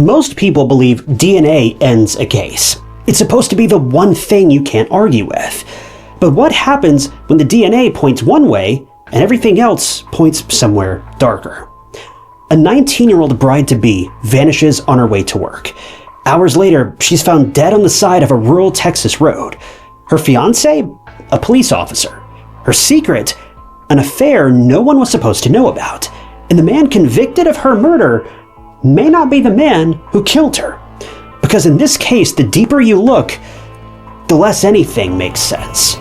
Most people believe DNA ends a case. It's supposed to be the one thing you can't argue with. But what happens when the DNA points one way and everything else points somewhere darker? A 19-year-old bride-to-be vanishes on her way to work. Hours later, she's found dead on the side of a rural Texas road. Her fiance? A police officer. Her secret? An affair no one was supposed to know about. And the man convicted of her murder may not be the man who killed her. Because in this case, the deeper you look, the less anything makes sense.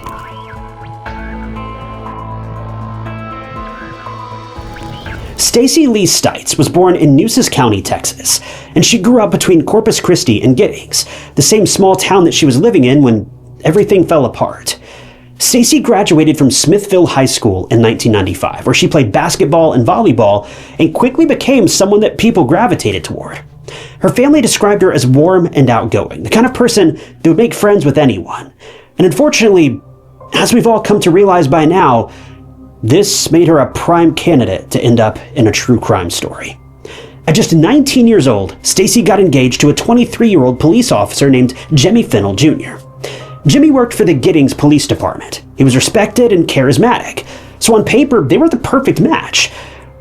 Stacey Lee Stites was born in Nueces County, Texas, and she grew up between Corpus Christi and Giddings, the same small town that she was living in when everything fell apart. Stacey graduated from Smithville High School in 1995, where she played basketball and volleyball and quickly became someone that people gravitated toward. Her family described her as warm and outgoing, the kind of person that would make friends with anyone. And unfortunately, as we've all come to realize by now, this made her a prime candidate to end up in a true crime story. At just 19 years old, Stacey got engaged to a 23-year-old police officer named Jimmy Fennell Jr. Jimmy worked for the Giddings Police Department. He was respected and charismatic, so on paper, they were the perfect match.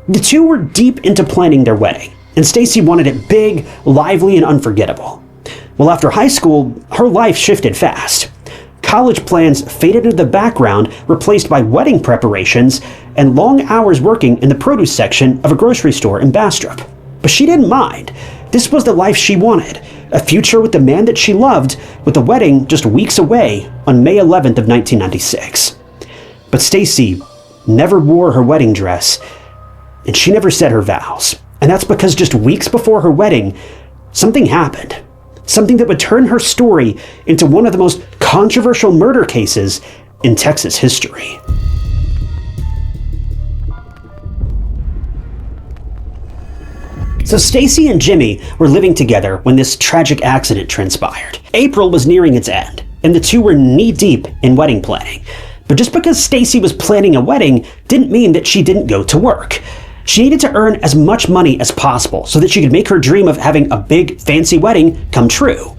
The two were deep into planning their wedding, and Stacey wanted it big, lively, and unforgettable. Well, after high school, her life shifted fast. College plans faded into the background, replaced by wedding preparations and long hours working in the produce section of a grocery store in Bastrop. But she didn't mind. This was the life she wanted, a future with the man that she loved, with the wedding just weeks away on May 11th of 1996. But Stacey never wore her wedding dress, and she never said her vows. And that's because just weeks before her wedding, something happened. Something that would turn her story into one of the most controversial murder cases in Texas history. So Stacey and Jimmy were living together when this tragic accident transpired. April was nearing its end, and the two were knee-deep in wedding planning. But just because Stacey was planning a wedding didn't mean that she didn't go to work. She needed to earn as much money as possible so that she could make her dream of having a big, fancy wedding come true.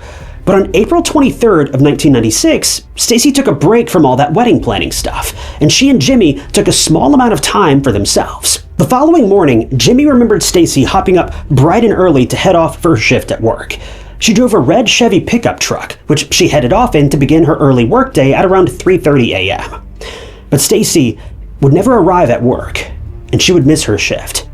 But on April 23rd of 1996, Stacey took a break from all that wedding planning stuff, and she and Jimmy took a small amount of time for themselves. The following morning, Jimmy remembered Stacey hopping up bright and early to head off for her shift at work. She drove a red Chevy pickup truck, which she headed off in to begin her early workday at around 3:30 a.m. But Stacey would never arrive at work, and she would miss her shift.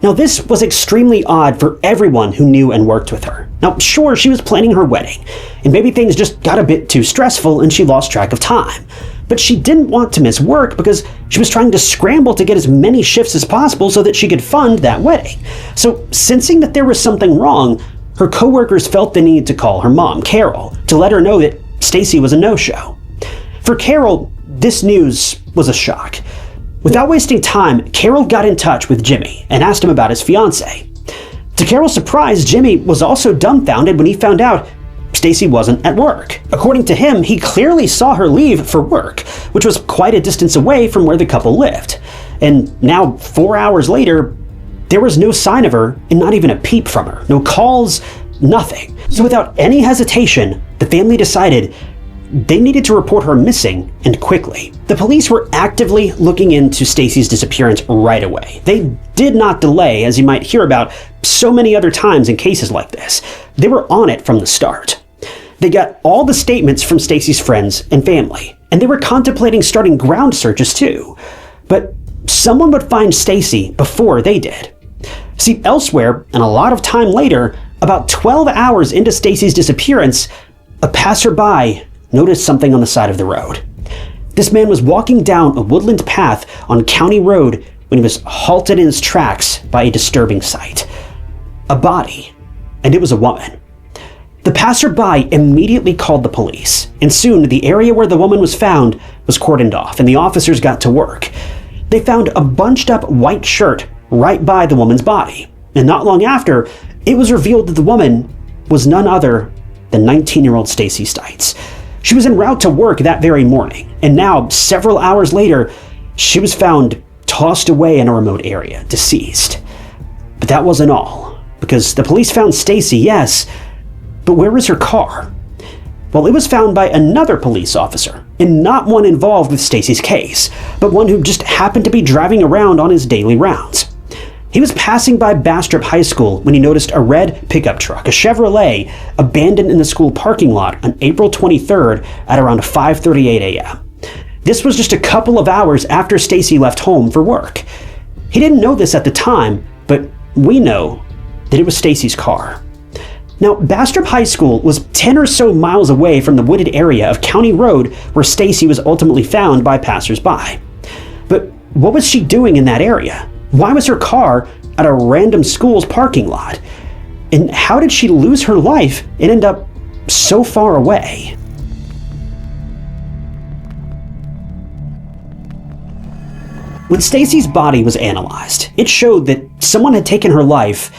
Now, this was extremely odd for everyone who knew and worked with her. Now, sure, she was planning her wedding, and maybe things just got a bit too stressful and she lost track of time. But she didn't want to miss work because she was trying to scramble to get as many shifts as possible so that she could fund that wedding. So, sensing that there was something wrong, her coworkers felt the need to call her mom, Carol, to let her know that Stacey was a no-show. For Carol, this news was a shock. Without wasting time, Carol got in touch with Jimmy and asked him about his fiance. To Carol's surprise, Jimmy was also dumbfounded when he found out Stacey wasn't at work. According to him, he clearly saw her leave for work, which was quite a distance away from where the couple lived. And now, 4 hours later, there was no sign of her and not even a peep from her. No calls, nothing. So without any hesitation, the family decided they needed to report her missing, and quickly. The police were actively looking into Stacey's disappearance right away. They did not delay, as you might hear about so many other times in cases like this. They were on it from the start. They got all the statements from Stacey's friends and family, and they were contemplating starting ground searches too. But someone would find Stacey before they did. See, elsewhere, and a lot of time later, about 12 hours into Stacey's disappearance, a passerby noticed something on the side of the road. This man was walking down a woodland path on County Road when he was halted in his tracks by a disturbing sight. A body, and it was a woman. The passerby immediately called the police, and soon the area where the woman was found was cordoned off, and the officers got to work. They found a bunched up white shirt right by the woman's body, and not long after, it was revealed that the woman was none other than 19-year-old Stacey Stites. She was en route to work that very morning, and now, several hours later, she was found tossed away in a remote area, deceased. But that wasn't all, because the police found Stacey, yes, but where was her car? Well, it was found by another police officer, and not one involved with Stacey's case, but one who just happened to be driving around on his daily rounds. He was passing by Bastrop High School when he noticed a red pickup truck, a Chevrolet, abandoned in the school parking lot on April 23rd at around 5:38 a.m. This was just a couple of hours after Stacey left home for work. He didn't know this at the time, but we know that it was Stacey's car. Now, Bastrop High School was 10 or so miles away from the wooded area of County Road where Stacey was ultimately found by passersby. But what was she doing in that area? Why was her car at a random school's parking lot? And how did she lose her life and end up so far away? When Stacey's body was analyzed, it showed that someone had taken her life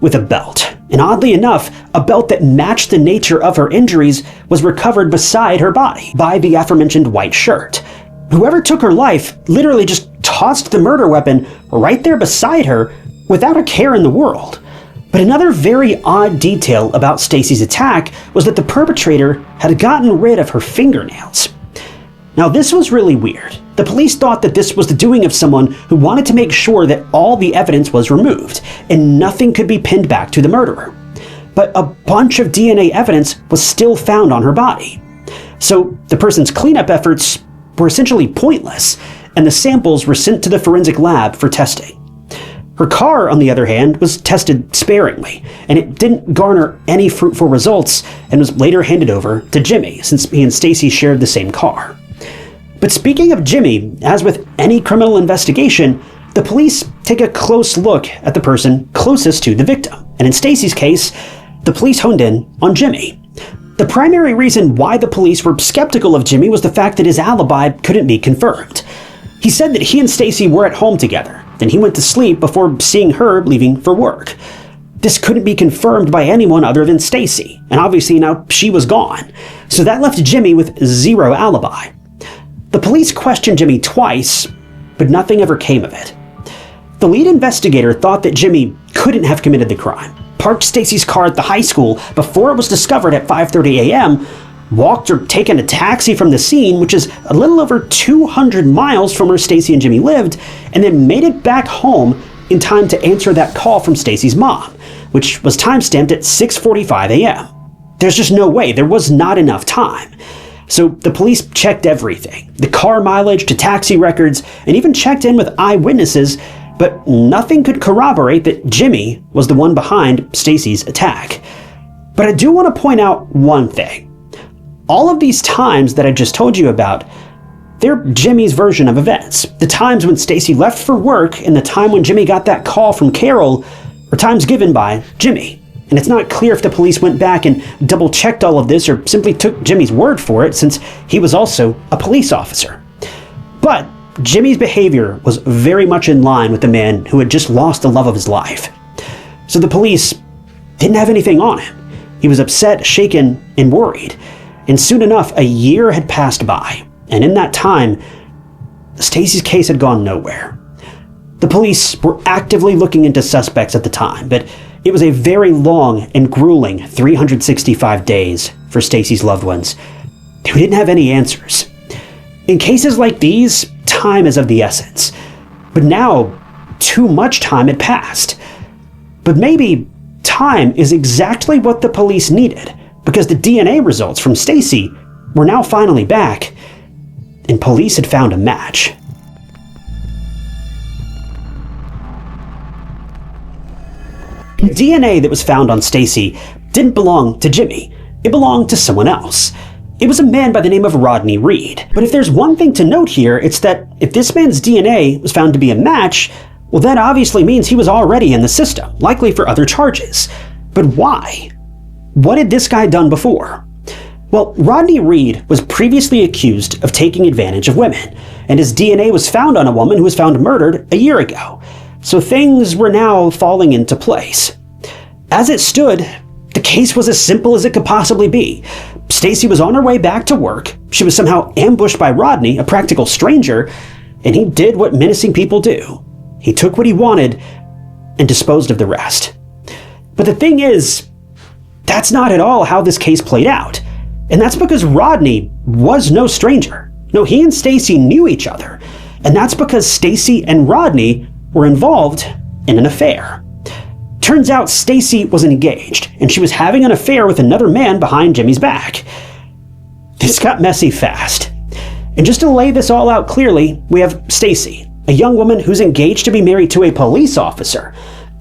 with a belt. And oddly enough, a belt that matched the nature of her injuries was recovered beside her body by the aforementioned white shirt. Whoever took her life literally just tossed the murder weapon right there beside her without a care in the world. But another very odd detail about Stacey's attack was that the perpetrator had gotten rid of her fingernails. Now, this was really weird. The police thought that this was the doing of someone who wanted to make sure that all the evidence was removed and nothing could be pinned back to the murderer. But a bunch of DNA evidence was still found on her body. So the person's cleanup efforts were essentially pointless, and the samples were sent to the forensic lab for testing. Her car, on the other hand, was tested sparingly, and it didn't garner any fruitful results and was later handed over to Jimmy, since he and Stacey shared the same car. But speaking of Jimmy, as with any criminal investigation, the police take a close look at the person closest to the victim. And in Stacey's case, the police honed in on Jimmy. The primary reason why the police were skeptical of Jimmy was the fact that his alibi couldn't be confirmed. He said that he and Stacey were at home together, then he went to sleep before seeing her leaving for work. This couldn't be confirmed by anyone other than Stacey, and obviously now she was gone. So that left Jimmy with zero alibi. The police questioned Jimmy twice, but nothing ever came of it. The lead investigator thought that Jimmy couldn't have committed the crime, parked Stacey's car at the high school before it was discovered at 5:30 a.m., walked or taken a taxi from the scene, which is a little over 200 miles from where Stacey and Jimmy lived, and then made it back home in time to answer that call from Stacey's mom, which was timestamped at 6:45 a.m. There's just no way, there was not enough time. So the police checked everything, the car mileage to taxi records, and even checked in with eyewitnesses, but nothing could corroborate that Jimmy was the one behind Stacey's attack. But I do want to point out one thing. All of these times that I just told you about, they're Jimmy's version of events. The times when Stacey left for work and the time when Jimmy got that call from Carol are times given by Jimmy. And it's not clear if the police went back and double-checked all of this or simply took Jimmy's word for it, since he was also a police officer. But Jimmy's behavior was very much in line with the man who had just lost the love of his life. So the police didn't have anything on him. He was upset, shaken, and worried. And soon enough, a year had passed by. And in that time, Stacey's case had gone nowhere. The police were actively looking into suspects at the time, but it was a very long and grueling 365 days for Stacey's loved ones, who didn't have any answers. In cases like these, time is of the essence. But now, too much time had passed. But maybe time is exactly what the police needed, because the DNA results from Stacey were now finally back, and police had found a match. The DNA that was found on Stacey didn't belong to Jimmy. It belonged to someone else. It was a man by the name of Rodney Reed. But if there's one thing to note here, it's that if this man's DNA was found to be a match, well, that obviously means he was already in the system, likely for other charges. But why? What had this guy done before? Well, Rodney Reed was previously accused of taking advantage of women, and his DNA was found on a woman who was found murdered a year ago. So things were now falling into place. As it stood, the case was as simple as it could possibly be. Stacey was on her way back to work. She was somehow ambushed by Rodney, a practical stranger, and he did what menacing people do. He took what he wanted and disposed of the rest. But the thing is, that's not at all how this case played out. And that's because Rodney was no stranger. No, he and Stacey knew each other. And that's because Stacey and Rodney were involved in an affair. Turns out Stacey was engaged, and she was having an affair with another man behind Jimmy's back. This got messy fast. And just to lay this all out clearly, we have Stacey, a young woman who's engaged to be married to a police officer,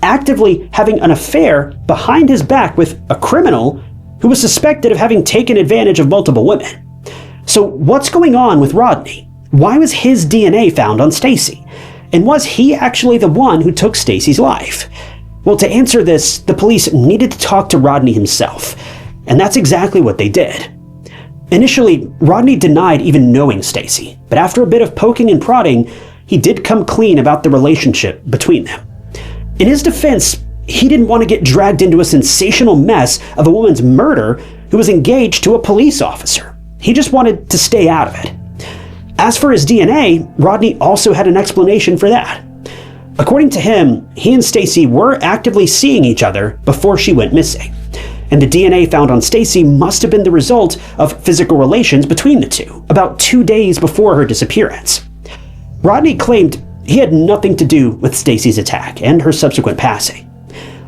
actively having an affair behind his back with a criminal who was suspected of having taken advantage of multiple women. So what's going on with Rodney? Why was his DNA found on Stacey? And was he actually the one who took Stacey's life? Well, to answer this, the police needed to talk to Rodney himself, and that's exactly what they did. Initially, Rodney denied even knowing Stacey, but after a bit of poking and prodding, he did come clean about the relationship between them. In his defense, he didn't want to get dragged into a sensational mess of a woman's murder who was engaged to a police officer. He just wanted to stay out of it. As for his DNA, Rodney also had an explanation for that. According to him, he and Stacey were actively seeing each other before she went missing, and the DNA found on Stacey must have been the result of physical relations between the two, about 2 days before her disappearance. Rodney claimed he had nothing to do with Stacey's attack and her subsequent passing.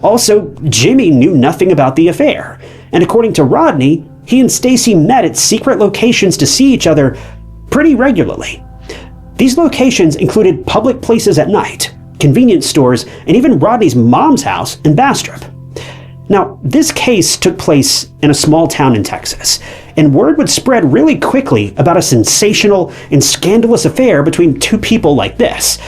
Also, Jimmy knew nothing about the affair, and according to Rodney, he and Stacey met at secret locations to see each other pretty regularly. These locations included public places at night, convenience stores, and even Rodney's mom's house in Bastrop. Now, this case took place in a small town in Texas, and word would spread really quickly about a sensational and scandalous affair between two people like this.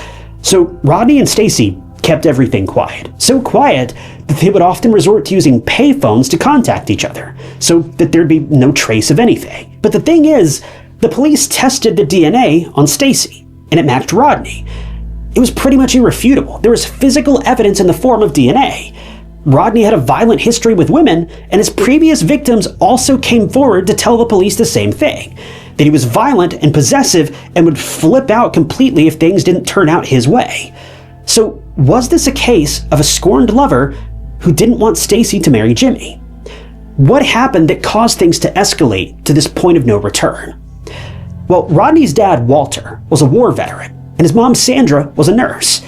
So Rodney and Stacey kept everything quiet. So quiet that they would often resort to using payphones to contact each other, so that there'd be no trace of anything. But the thing is, the police tested the DNA on Stacey, and it matched Rodney. It was pretty much irrefutable. There was physical evidence in the form of DNA. Rodney had a violent history with women, and his previous victims also came forward to tell the police the same thing, that he was violent and possessive and would flip out completely if things didn't turn out his way. So was this a case of a scorned lover who didn't want Stacey to marry Jimmy? What happened that caused things to escalate to this point of no return? Well, Rodney's dad, Walter, was a war veteran, and his mom, Sandra, was a nurse.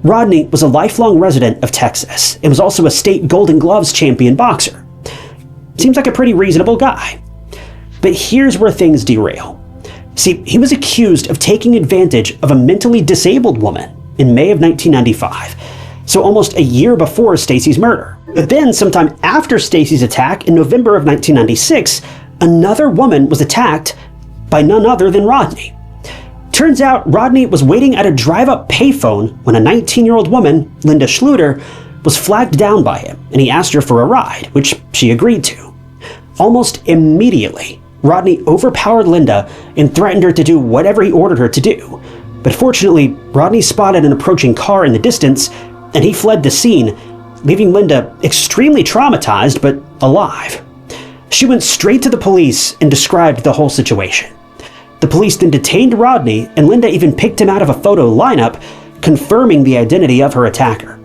Rodney was a lifelong resident of Texas and was also a state Golden Gloves champion boxer. Seems like a pretty reasonable guy. But here's where things derail. See, he was accused of taking advantage of a mentally disabled woman in May of 1995, so almost a year before Stacey's murder. But then, sometime after Stacey's attack in November of 1996, another woman was attacked by none other than Rodney. Turns out Rodney was waiting at a drive-up payphone when a 19-year-old woman, Linda Schluter, was flagged down by him, and he asked her for a ride, which she agreed to. Almost immediately, Rodney overpowered Linda and threatened her to do whatever he ordered her to do. But fortunately, Rodney spotted an approaching car in the distance, and he fled the scene, leaving Linda extremely traumatized but alive. She went straight to the police and described the whole situation. The police then detained Rodney, and Linda even picked him out of a photo lineup, confirming the identity of her attacker.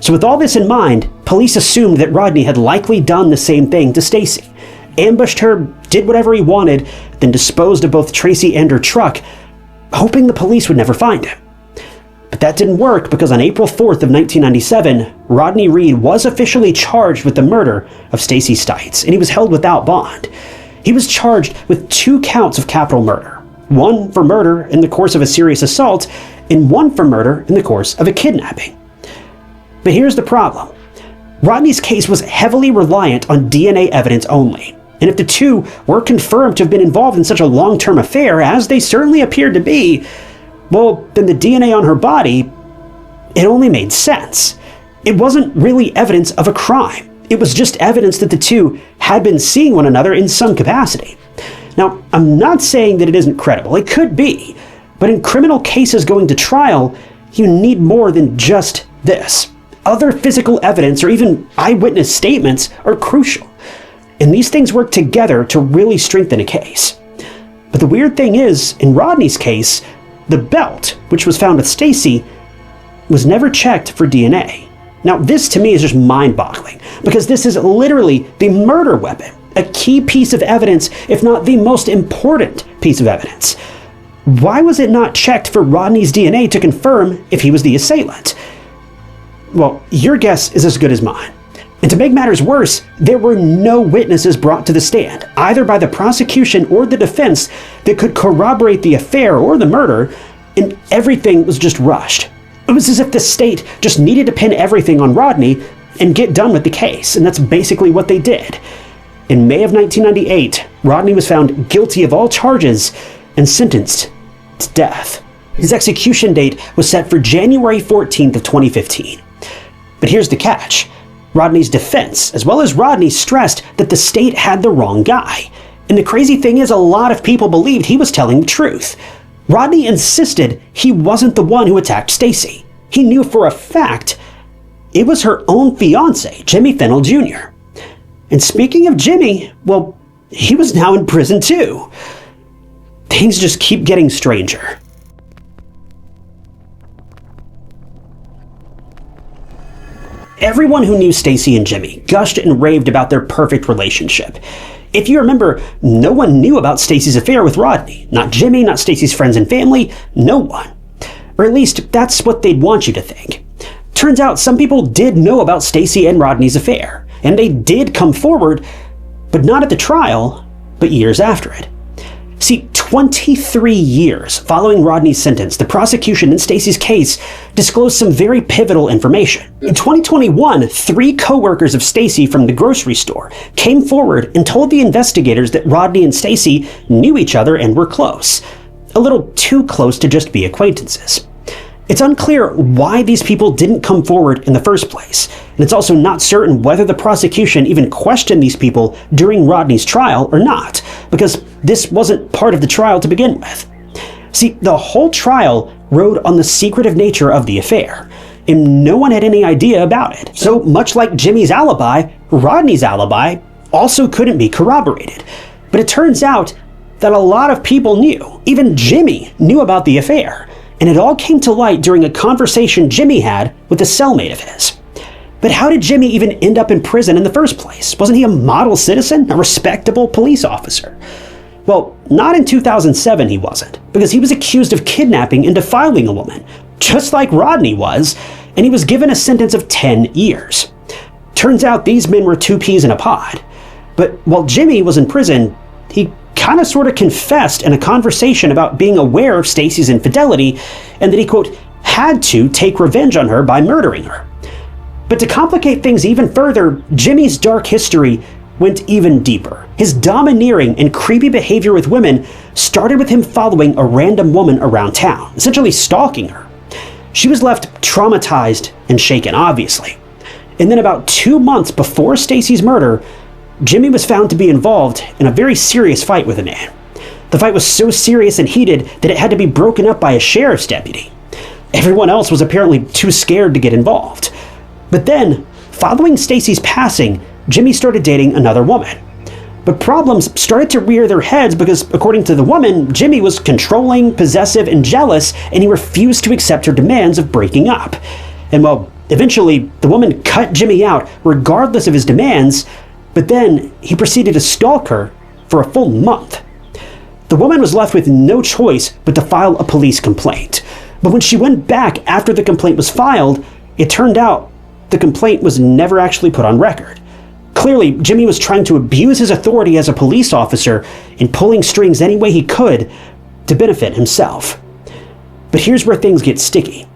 So with all this in mind, police assumed that Rodney had likely done the same thing to Stacey, ambushed her, did whatever he wanted, then disposed of both Tracy and her truck, hoping the police would never find him. But that didn't work because on April 4th of 1997, Rodney Reed was officially charged with the murder of Stacey Stites, and he was held without bond. He was charged with 2 counts of capital murder, one for murder in the course of a serious assault, and one for murder in the course of a kidnapping. But here's the problem. Rodney's case was heavily reliant on DNA evidence only, and if the two were confirmed to have been involved in such a long-term affair, as they certainly appeared to be, well, then the DNA on her body, it only made sense. It wasn't really evidence of a crime. It was just evidence that the two had been seeing one another in some capacity. Now, I'm not saying that it isn't credible. It could be. But in criminal cases going to trial, you need more than just this. Other physical evidence or even eyewitness statements are crucial. And these things work together to really strengthen a case. But the weird thing is, in Rodney's case, the belt, which was found with Stacey, was never checked for DNA. Now, this to me is just mind-boggling. because this is literally the murder weapon, a key piece of evidence, if not the most important piece of evidence. Why was it not checked for Rodney's DNA to confirm if he was the assailant? Well, your guess is as good as mine. And to make matters worse, there were no witnesses brought to the stand, either by the prosecution or the defense, that could corroborate the affair or the murder, and everything was just rushed. It was as if the state just needed to pin everything on Rodney and get done with the case, and that's basically what they did. In May of 1998, Rodney was found guilty of all charges and sentenced to death. His execution date was set for January 14th of 2015. But here's the catch. Rodney's defense, as well as Rodney, stressed that the state had the wrong guy. And the crazy thing is, a lot of people believed he was telling the truth. Rodney insisted he wasn't the one who attacked Stacey. He knew for a fact it was her own fiance, Jimmy Fennell Jr. And speaking of Jimmy, well, he was now in prison too. Things just keep getting stranger. Everyone who knew Stacey and Jimmy gushed and raved about their perfect relationship. If you remember, no one knew about Stacey's affair with Rodney. Not Jimmy, not Stacey's friends and family, no one. Or at least, that's what they'd want you to think. Turns out some people did know about Stacey and Rodney's affair, and they did come forward, but not at the trial, but years after it. See, 23 years following Rodney's sentence, the prosecution in Stacey's case disclosed some very pivotal information. In 2021, 3 co-workers of Stacey from the grocery store came forward and told the investigators that Rodney and Stacey knew each other and were close. A little too close to just be acquaintances. It's unclear why these people didn't come forward in the first place, and it's also not certain whether the prosecution even questioned these people during Rodney's trial or not, because this wasn't part of the trial to begin with. See, the whole trial rode on the secretive nature of the affair, and no one had any idea about it. So much like Jimmy's alibi, Rodney's alibi also couldn't be corroborated. But it turns out that a lot of people knew. Even Jimmy knew about the affair. And it all came to light during a conversation Jimmy had with a cellmate of his. But how did Jimmy even end up in prison in the first place? Wasn't he a model citizen, a respectable police officer? Well, not in 2007 he wasn't, because he was accused of kidnapping and defiling a woman, just like Rodney was, and he was given a sentence of 10 years. Turns out these men were 2 peas in a pod. But while Jimmy was in prison, he kind of sort of confessed in a conversation about being aware of Stacey's infidelity and that he, quote, had to take revenge on her by murdering her. But to complicate things even further, Jimmy's dark history went even deeper. His domineering and creepy behavior with women started with him following a random woman around town, essentially stalking her. She was left traumatized and shaken, obviously. And then about 2 months before Stacey's murder, Jimmy was found to be involved in a very serious fight with a man. The fight was so serious and heated that it had to be broken up by a sheriff's deputy. Everyone else was apparently too scared to get involved. But then, following Stacey's passing, Jimmy started dating another woman. But problems started to rear their heads because, according to the woman, Jimmy was controlling, possessive, and jealous, and he refused to accept her demands of breaking up. And well, eventually, the woman cut Jimmy out regardless of his demands, but then he proceeded to stalk her for a full month. The woman was left with no choice but to file a police complaint. But when she went back after the complaint was filed, it turned out the complaint was never actually put on record. Clearly, Jimmy was trying to abuse his authority as a police officer and pulling strings any way he could to benefit himself. But here's where things get sticky.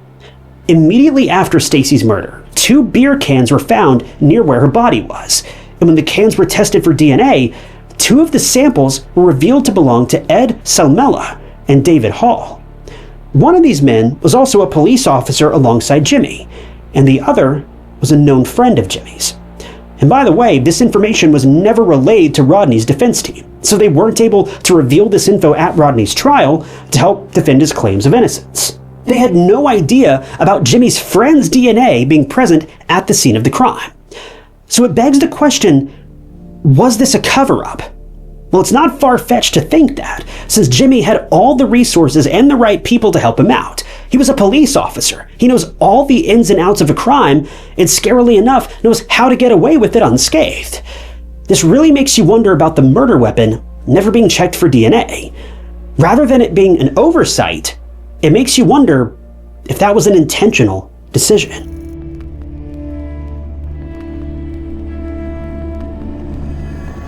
Immediately after Stacey's murder, 2 beer cans were found near where her body was. And when the cans were tested for DNA, 2 of the samples were revealed to belong to Ed Salmela and David Hall. One of these men was also a police officer alongside Jimmy, and the other was a known friend of Jimmy's. And by the way, this information was never relayed to Rodney's defense team, so they weren't able to reveal this info at Rodney's trial to help defend his claims of innocence. They had no idea about Jimmy's friend's DNA being present at the scene of the crime. So it begs the question, was this a cover-up? Well, it's not far-fetched to think that, since Jimmy had all the resources and the right people to help him out. He was a police officer. He knows all the ins and outs of a crime, and scarily enough, knows how to get away with it unscathed. This really makes you wonder about the murder weapon never being checked for DNA. Rather than it being an oversight, it makes you wonder if that was an intentional decision.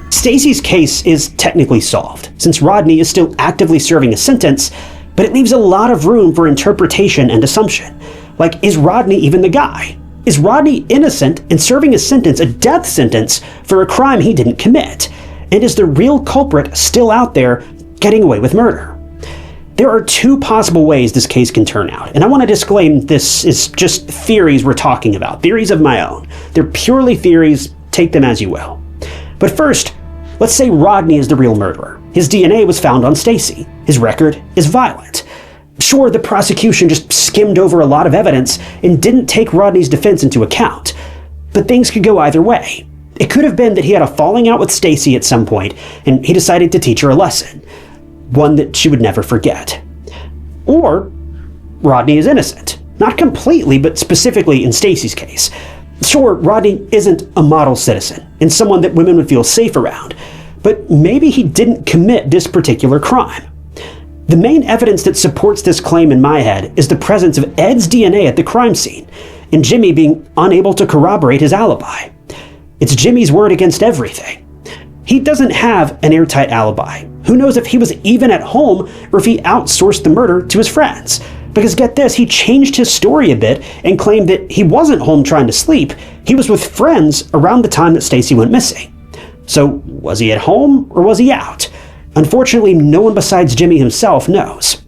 Stacey's case is technically solved, since Rodney is still actively serving a sentence, but it leaves a lot of room for interpretation and assumption. Like, is Rodney even the guy? Is Rodney innocent and serving a sentence, a death sentence, for a crime he didn't commit? And is the real culprit still out there getting away with murder? There are two possible ways this case can turn out, and I want to disclaim this is just theories we're talking about, theories of my own. They're purely theories, take them as you will. But first, let's say Rodney is the real murderer. His DNA was found on Stacey. His record is violent. Sure, the prosecution just skimmed over a lot of evidence and didn't take Rodney's defense into account, but things could go either way. It could have been that he had a falling out with Stacey at some point, and he decided to teach her a lesson, one that she would never forget. Or Rodney is innocent. Not completely, but specifically in Stacey's case. Sure, Rodney isn't a model citizen and someone that women would feel safe around, but maybe he didn't commit this particular crime. The main evidence that supports this claim in my head is the presence of Ed's DNA at the crime scene, and Jimmy being unable to corroborate his alibi. It's Jimmy's word against everything. He doesn't have an airtight alibi. Who knows if he was even at home or if he outsourced the murder to his friends? Because get this, he changed his story a bit and claimed that he wasn't home trying to sleep. He was with friends around the time that Stacey went missing. So was he at home or was he out? Unfortunately, no one besides Jimmy himself knows.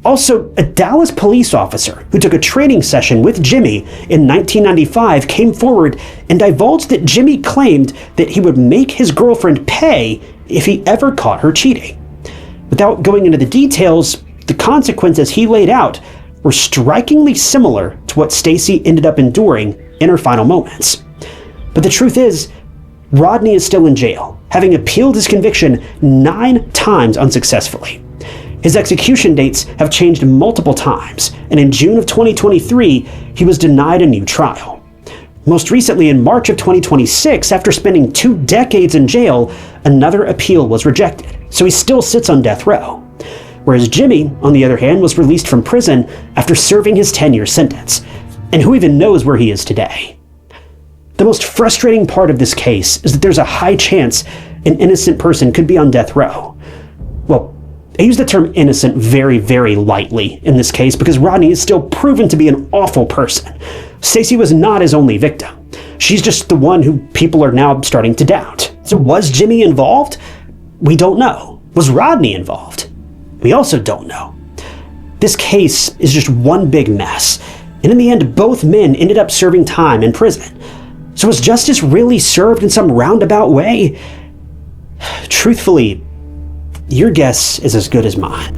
Also, a Dallas police officer who took a training session with Jimmy in 1995 came forward and divulged that Jimmy claimed that he would make his girlfriend pay if he ever caught her cheating. Without going into the details, the consequences he laid out were strikingly similar to what Stacey ended up enduring in her final moments. But the truth is, Rodney is still in jail, having appealed his conviction 9 times unsuccessfully. His execution dates have changed multiple times, and in June of 2023, he was denied a new trial. Most recently, in March of 2026, after spending 2 decades in jail, another appeal was rejected, so he still sits on death row. Whereas Jimmy, on the other hand, was released from prison after serving his 10-year sentence. And who even knows where he is today? The most frustrating part of this case is that there's a high chance an innocent person could be on death row. Well, I use the term innocent very, very lightly in this case because Rodney is still proven to be an awful person. Stacey was not his only victim. She's just the one who people are now starting to doubt. So was Jimmy involved? We don't know. Was Rodney involved? We also don't know. This case is just one big mess, and in the end, both men ended up serving time in prison. So was justice really served in some roundabout way? Truthfully, your guess is as good as mine.